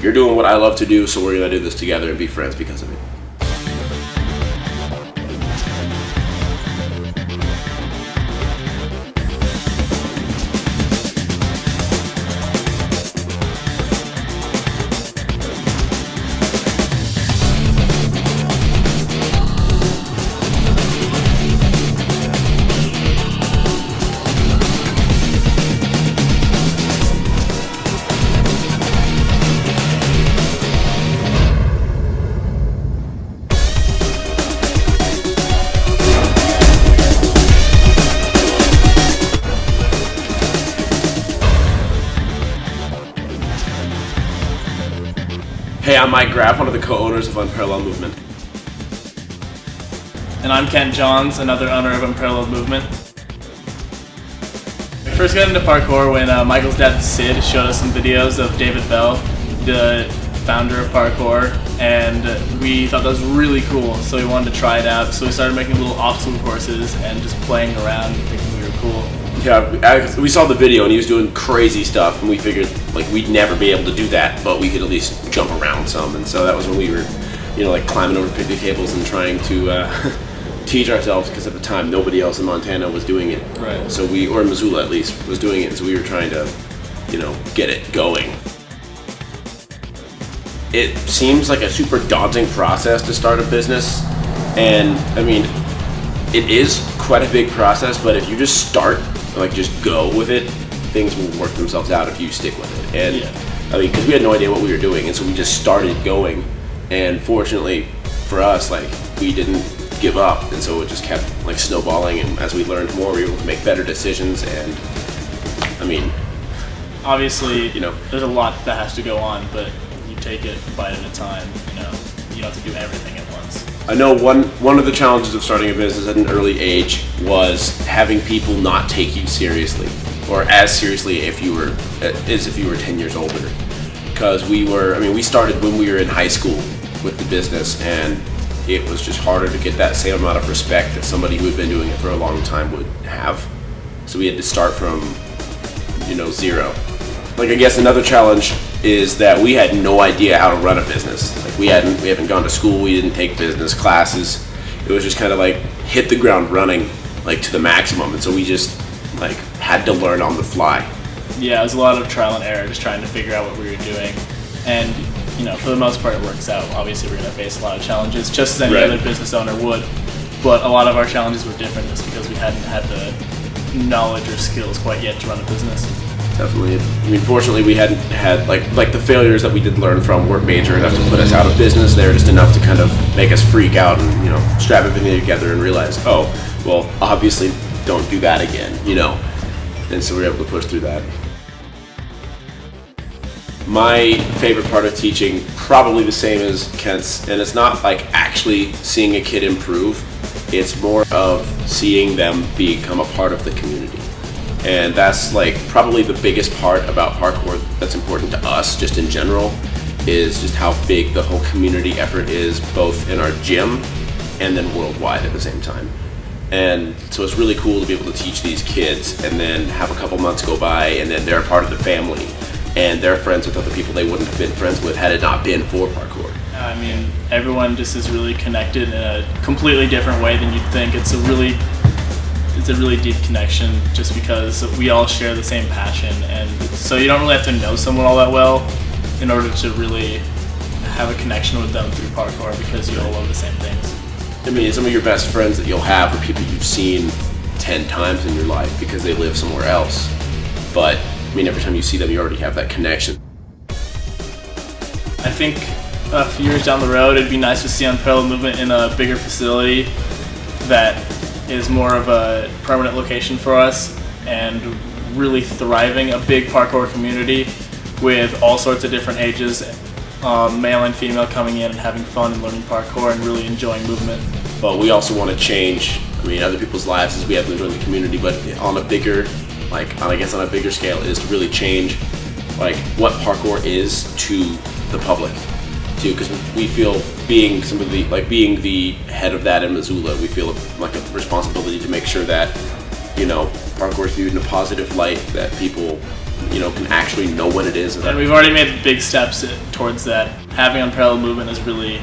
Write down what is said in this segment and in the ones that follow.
you're doing what I love to do, so we're gonna do this together and be friends because of it. Hey, I'm Mike Graff, one of the co-owners of Unparalleled Movement. And I'm Kent Johns, another owner of Unparalleled Movement. I first got into parkour when Michael's dad, Sid, showed us some videos of David Bell, the founder of parkour, and we thought that was really cool, so we wanted to try it out. So we started making little obstacle courses and just playing around and thinking we were cool. Yeah, we saw the video and he was doing crazy stuff, and we figured like we'd never be able to do that, but we could at least jump around some. And so that was when we were, like climbing over picnic tables and trying to teach ourselves, because at the time nobody else in Montana was doing it. Right. So or in Missoula at least, was doing it. So we were trying to, get it going. It seems like a super daunting process to start a business, and I mean, it is quite a big process. But if you just start, just go with it, things will work themselves out if you stick with it. And yeah. I mean, because we had no idea what we were doing, and so we just started going. And fortunately for us, we didn't give up, and so it just kept snowballing. And as we learned more, we were able to make better decisions. And I mean, obviously, there's a lot that has to go on, but you take it a bite at a time. You don't have to do everything at once. I know one of the challenges of starting a business at an early age was having people not take you seriously, or as seriously as if you were 10 years older. Because we started when we were in high school with the business, and it was just harder to get that same amount of respect that somebody who had been doing it for a long time would have. So we had to start from, zero. I guess another challenge is that we had no idea how to run a business. We haven't gone to school, we didn't take business classes. It was just kind of hit the ground running, to the maximum. And so we just had to learn on the fly. Yeah, it was a lot of trial and error, just trying to figure out what we were doing. And for the most part it works out. Obviously we're going to face a lot of challenges, just as any Right. other business owner would. But a lot of our challenges were different just because we hadn't had the knowledge or skills quite yet to run a business. Definitely. Fortunately, we hadn't had the failures that we did learn from weren't major enough to put us out of business. They were just enough to kind of make us freak out and strap everything together and realize, oh, well, obviously don't do that again, And so we were able to push through that. My favorite part of teaching, probably the same as Kent's, and it's not actually seeing a kid improve. It's more of seeing them become a part of the community. And that's probably the biggest part about parkour that's important to us just in general, is just how big the whole community effort is, both in our gym and then worldwide at the same time. And so it's really cool to be able to teach these kids and then have a couple months go by and then they're a part of the family and they're friends with other people they wouldn't have been friends with had it not been for parkour. Everyone just is really connected in a completely different way than you'd think. It's a really deep connection just because we all share the same passion, and so you don't really have to know someone all that well in order to really have a connection with them through parkour, because you all love the same things. Some of your best friends that you'll have are people you've seen 10 times in your life because they live somewhere else. But every time you see them, you already have that connection. I think a few years down the road, it'd be nice to see Unparalleled Movement in a bigger facility that is more of a permanent location for us and really thriving, a big parkour community with all sorts of different ages, male and female, coming in and having fun and learning parkour and really enjoying movement. But we also want to change, other people's lives as we have them join the community, but on a bigger, on a bigger scale, is to really change, what parkour is to the public, too, because we feel being being the head of that in Missoula, we feel like a responsibility to make sure that, parkour is viewed in a positive light, that people can actually know what it is. And we've already made big steps towards that. Having Unparalleled Movement has really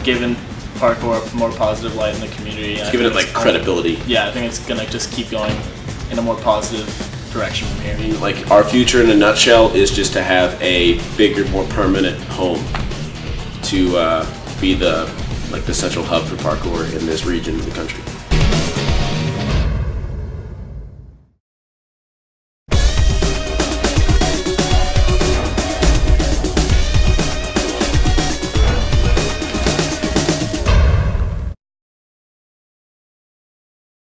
given parkour a more positive light in the community. It's given it like credibility. Yeah, I think it's gonna just keep going in a more positive direction from here. I mean, like our future in a nutshell is just to have a bigger, more permanent home to be the central hub for parkour in this region of the country.